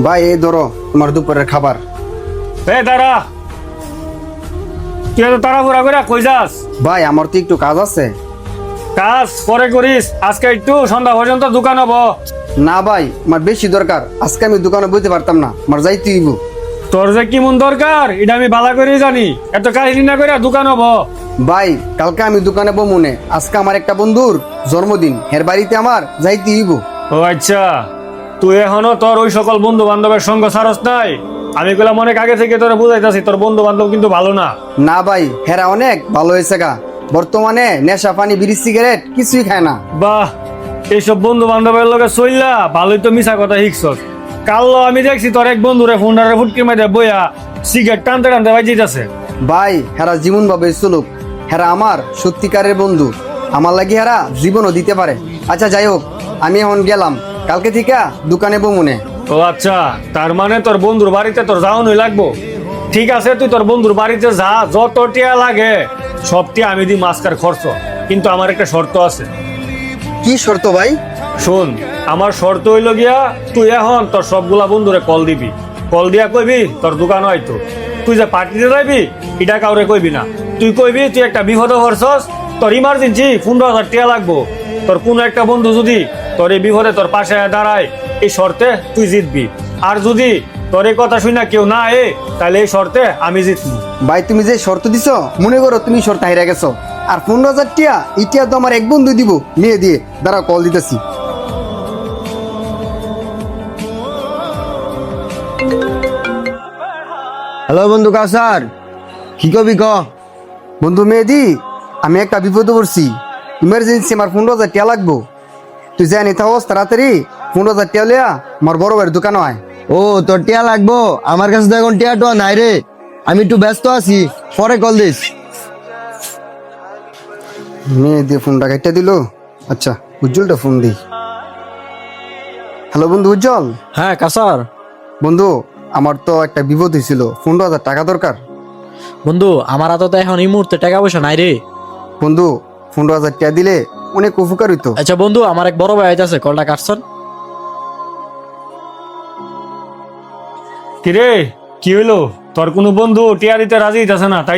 ভাই এই ধরো তোমার দুপুরের খাবার। দাঁড়া, তুই এত তাড়াহুড়া করে কই যাস? ভাই আমার তো একটু কাজ আছে। কাজ পরে করিস, আজকে একটু সন্ধ্যা পর্যন্ত দোকান হবো। না ভাই আমার বেশি দরকার, আজকে আমি দোকানে বইতে পারতাম না, আমার যাইতে হইব। তোর যে কি মন দরকার এটা আমি ভালো করে জানি, এত কাহিনী না করে দোকান হবো। ভাই কালকে আমি দোকানে বমুনে, আজকে আমার একটা বন্ধুর জন্মদিন, এর বাড়িতে আমার যাইতে হইব। ও আচ্ছা, তুই এখনো তোর ওই সকল বন্ধু বান্ধবের সঙ্গ ছাড়স নাই? আমি গুলাম অনেক আগে থেকে তোরা বুঝাইতেছি তোর বন্ধু বান্ধব কিন্তু ভালো না। না ভাই হেরা অনেক ভালো হয়েছে গা, বর্তমানে নেশা পানি বিড়ি সিগারেট কিছুই খায় না। বাহ, এইসব বন্ধু বান্ধবের লগে চললা ভালোই তো মিছা কথা শিখছস। কাল আমি দেখছি তোর এক বন্ধুরে ফোনটারে ফুটকির মাঝে বইয়া সিগারেট টানতে টানতে বাজিতেছে। ভাই হেরা জীবন ভাবে চলুক, হেরা আমার সত্যিকারের বন্ধু, আমার লাগি হেরা জীবনও দিতে পারে। আচ্ছা যাই হোক, আমি এখন গেলাম, কালকে থেকে দোকানে বমুনে। ও আচ্ছা, তার মানে তোর বন্ধুর বাড়িতে তোর যাওয়ানোই লাগবো। ঠিক আছে, তুই তোর বন্ধুর বাড়িতে যা, যত টিয়া লাগে সব টিয়া আমি দিই মাস্কার খরচ। কিন্তু আমার একটা শর্ত আছে। কি শর্ত ভাই? শোন, আমার শর্ত হইল গিয়া তুই এখন তোর সবগুলা বন্ধুরে কল দিবি। কল দিয়া কইবি তোর দোকান হয়তো, তুই যে পার্টিতে যাইবি এটা কাউরে কইবি না। তুই কইবি তুই একটা বিপদে পড়ছস, তোর ইমার্জেন্সি 15,000 টাকা লাগবো। তোর কোনো একটা বন্ধু যদি তোর এই বিপদে তোর পাশে দাঁড়ায়, এই শর্তে তুই জিতবি। আর যদি তোর এই কথা শুনে কেউ না তাহলে এই শর্তে আমি জিতবো। ভাই তুমি যে শর্ত দিছ, মনে করো তুমি শর্ত হাইরা গেছো, আর 15,000 টিয়া ইটিয়া তো আমার এক বন্ধু দিব নিয়ে দিয়ে, দাঁড়া কল দিতেছি। হ্যালো বন্ধু কাউসার, কি কবি ক? বন্ধু মেহেদি, আমি একটা বিপদে পড়ছি, ইমার্জেন্সি আমার 15,000 টিয়া লাগবো। তুই জানি থাকস তাড়াতাড়ি 15,000 টিয়া লিয়া আমার বড় ভাইয়ের দোকান হয়। ও তোর টিয়া লাগবো? আমার কাছে তো এখন টিয়া টোয়া নাই রে, আমি একটু ব্যস্ত আছি, পরে কল দিস। মেহেদি ফোনটা কেটে দিল। আচ্ছা উজ্জ্বলটা ফোন দিই। হ্যালো বন্ধু উজ্জ্বল। হ্যাঁ কাসার। বন্ধু আমার তো একটা বিপদ হয়েছিল, 15,000 টাকা দরকার। বন্ধু আমার হাতে তো এখন এই মুহূর্তে টাকা পয়সা নাই রে। বন্ধু 15,000 টাকা দিলে অনেক উপকার হইতো। আচ্ছা বন্ধু, আমার এক বড় ভাই আছে, কলটা কাটছন। কিরে, কি হইলো? তোর কোনো বন্ধু টিয়া দিতে রাজি হইতাছে না তাই?